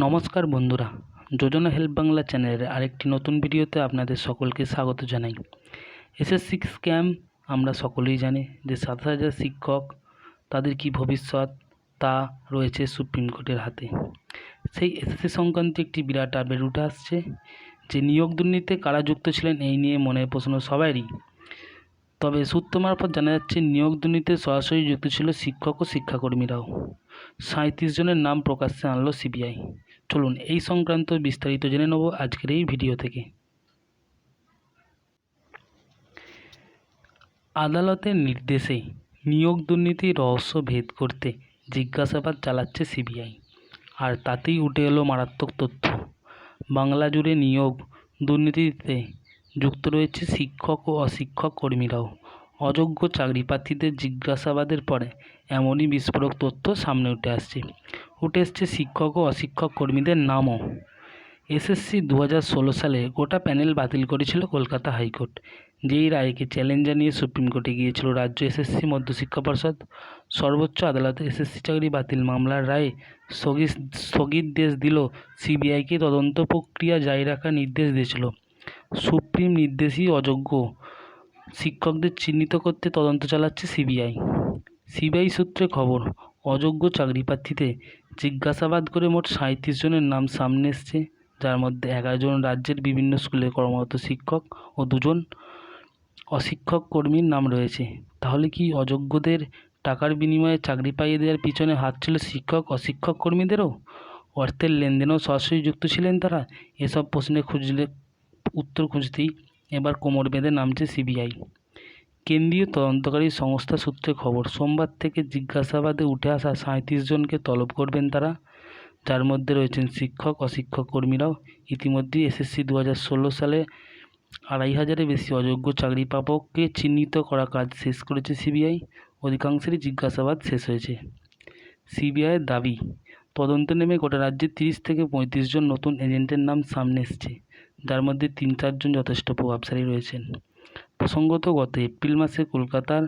নমস্কার বন্ধুরা, যোজনা হেল্প বাংলা চ্যানেলের আরেকটি নতুন ভিডিওতে আপনাদের সকলকে স্বাগত জানাই। এসএসসি স্ক্যাম আমরা সকলেই জানি যে ৭,০০০ শিক্ষক তাদের কি ভবিষ্যৎ তা রয়েছে সুপ্রিম কোর্টের হাতে। সেই এসএসসি সংক্রান্ত একটি বিরাট আপডেট উঠে আসছে যে নিয়োগ দুর্নীতিতে কারা যুক্ত ছিলেন এই নিয়ে মনের প্রশ্ন সবারই। তবে সূত্র মারফত জানা যাচ্ছে নিয়োগ দুর্নীতিতে সরাসরি যুক্ত ছিল শিক্ষক ও শিক্ষাকর্মীরাও। ৩৭ জনের নাম প্রকাশ্যে আনলো সিবিআই। চলুন এই সংক্রান্ত বিস্তারিত জেনে নেব আজকের এই ভিডিও থেকে। আদালতের নির্দেশে নিয়োগ দুর্নীতির রহস্য ভেদ করতে জিজ্ঞাসাবাদ চালাচ্ছে সিবিআই, আর তাতেই উঠে এলো মারাত্মক তথ্য। বাংলা জুড়ে নিয়োগ দুর্নীতিতে যুক্ত রয়েছে শিক্ষক ও অশিক্ষক কর্মীরাও। অযোগ্য চাকরি প্রার্থীদের জিজ্ঞাসাবাদের পরে এমনই বিস্ফোরক তথ্য সামনে উঠে এসছে শিক্ষক ও অশিক্ষক কর্মীদের নামও। এসএসসি 2016 সালে গোটা প্যানেল বাতিল করেছিল কলকাতা হাইকোর্ট। যেই রায়কে চ্যালেঞ্জ জানিয়ে সুপ্রিম কোর্টে গিয়েছিল রাজ্য এসএসসি মধ্যশিক্ষা পর্ষদ। সর্বোচ্চ আদালত এসএসসি চাকরি বাতিল মামলার রায়ে স্থগিতাদেশ দিল সিবিআইকে তদন্ত প্রক্রিয়া জারি রাখার নির্দেশ দিয়েছিল। সুপ্রিম নির্দেশই অযোগ্য শিক্ষকদের চিহ্নিত করতে তদন্ত চালাচ্ছে সিবিআই সূত্রে খবর, অযোগ্য চাকরি প্রার্থীদের জিজ্ঞাসাবাদ করে মোট ৩৭ জনের নাম সামনে এসছে, যার মধ্যে 11 জন রাজ্যের বিভিন্ন স্কুলে কর্মরত শিক্ষক ও 2 জন অশিক্ষক কর্মীর নাম রয়েছে। তাহলে কি অযোগ্যদের টাকার বিনিময়ে চাকরি পাইয়ে দেওয়ার পিছনে হাত ছিল শিক্ষক অশিক্ষক কর্মীদেরও? অর্থের লেনদেনেও সরাসরি যুক্ত ছিলেন তারা? এসব প্রশ্নে উত্তর খুঁজতেই এবার কোমর বেঁধে নামছে সিবিআই। কেন্দ্রীয় তদন্তকারী সংস্থা সূত্রে খবর, সোমবার থেকে জিজ্ঞাসাবাদে উঠে আসা ৩৭ জনকে তলব করবেন তারা, যার মধ্যে রয়েছেন শিক্ষক অশিক্ষক কর্মীরাও। ইতিমধ্যেই এসএসসি 2016 সালে ২৫০০-এর বেশি অযোগ্য চাকরি প্রাপককে চিহ্নিত করা কাজ শেষ করেছে সিবিআই। অধিকাংশেরই জিজ্ঞাসাবাদ শেষ হয়েছে। সিবিআইয়ের দাবি, তদন্তে নেমে গোটা রাজ্যে 30 থেকে 35 জন নতুন এজেন্টের নাম সামনে এসছে, যার মধ্যে 3-4 জন যথেষ্ট প্রভাবশালী রয়েছেন। প্রসঙ্গত, গত এপ্রিল মাসে কলকাতার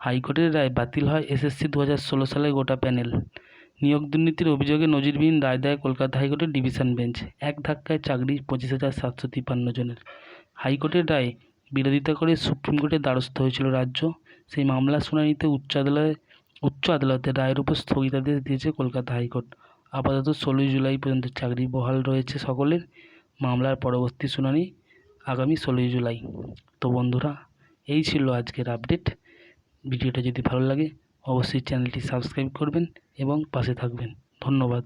হাইকোর্টের রায় বাতিল হয় এসএসসি 2016 সালে গোটা প্যানেল। নিয়োগ দুর্নীতির অভিযোগে নজিরবিহীন রায় দেয় কলকাতা হাইকোর্টের ডিভিশন বেঞ্চ। এক ধাক্কায় চাকরি 25,753 জনের। হাইকোর্টের রায় বিরোধিতা করে সুপ্রিম কোর্টের দ্বারস্থ হয়েছিল রাজ্য। সেই মামলার শুনানিতে উচ্চ আদালতের রায়ের উপর স্থগিতাদেশ দিয়েছে কলকাতা হাইকোর্ট। আপাতত 16 জুলাই পর্যন্ত চাকরি বহাল রয়েছে সকলের। মামলার পরবর্তী শুনানি আগামী 16 জুলাই। তো বন্ধুরা, এই ছিল আজকের আপডেট। ভিডিওটা যদি ভালো লাগে অবশ্যই চ্যানেলটি সাবস্ক্রাইব করবেন এবং পাশে থাকবেন। ধন্যবাদ।